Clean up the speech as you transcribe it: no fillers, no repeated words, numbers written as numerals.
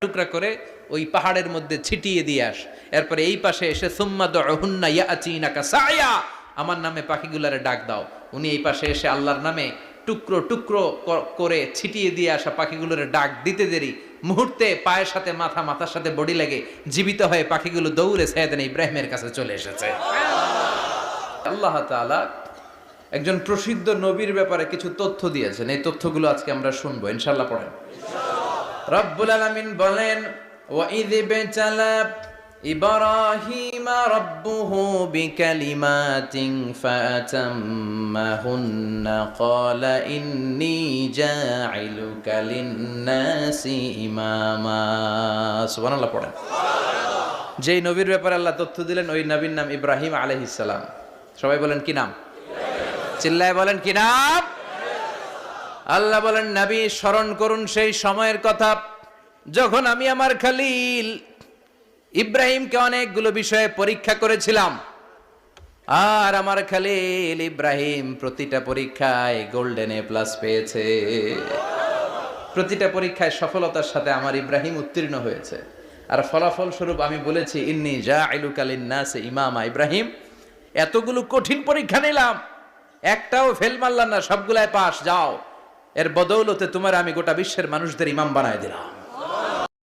টুকরা করে ওই পাহাড়ের মধ্যে ছিটিয়ে দিয়ে আস। এরপরে এই পাশে এসে সুম্মা দুহুন্না ইয়াতিনাকা সায়া, আমার নামে পাখিগুলারে ডাক দাও। উনি এই পাশে এসে আল্লাহর নামে টুকরো টুকরো করে ছিটিয়ে দিয়ে আসা পাখিগুলোরে ডাক দিতে দেরি মুহূর্তে পায়ের সাথে মাথা, মাথার সাথে বডি লাগে জীবিত হয়ে পাখিগুলো দৌড়ে সাইয়েদনা ইব্রাহিমের কাছে চলে এসেছে। আল্লাহ তাআলা একজন প্রসিদ্ধ নবীর ব্যাপারে কিছু তথ্য দিয়েছেন, এই তথ্যগুলো আজকে আমরা শুনবো ইনশাআল্লাহ। পড়েন। রব্বুল আলামিন বলেন, ওয়া ইয বিতালা ইব্রাহিমা রাব্বুহু বিকালিমাতিন ফাতাম্মাহুন্না ক্বালা ইন্নী জাইলুকা লিন-নাসি ইমামা। সুবহানাল্লাহ পড়েন। যেই নবীর ব্যাপারে আল্লাহ তথ্য দিলেন ওই নবীর নাম ইব্রাহিম আলাইহিস সালাম। সবাই বলেন কি নাম? চিল্লায় বলেন কি নাম? আল্লাহ বলেন, নবী স্মরণ করুন সেই সময়ের কথা যখন আমি আমার খলিল ইব্রাহিমকে অনেকগুলো বিষয়ে পরীক্ষা করেছিলাম, আর আমার খলিল ইব্রাহিম প্রতিটা পরীক্ষায় গোল্ডেন এ প্লাস পেয়েছে। প্রতিটা পরীক্ষায় সফলতার সাথে আমার ইব্রাহিম উত্তীর্ণ হয়েছে। আর ফলাফল স্বরূপ আমি বলেছি, ইন্নী জাইলুকা লিন-নাসি ইমামা। ইব্রাহিম, এতগুলো কঠিন পরীক্ষা নিলাম, একটাও ফেল মারলাম না, সবগুলাই পাস। যাও, এর বদৌলতে তোমার আমি গোটা বিশ্বের মানুষদের ইমাম বানায় দিলাম।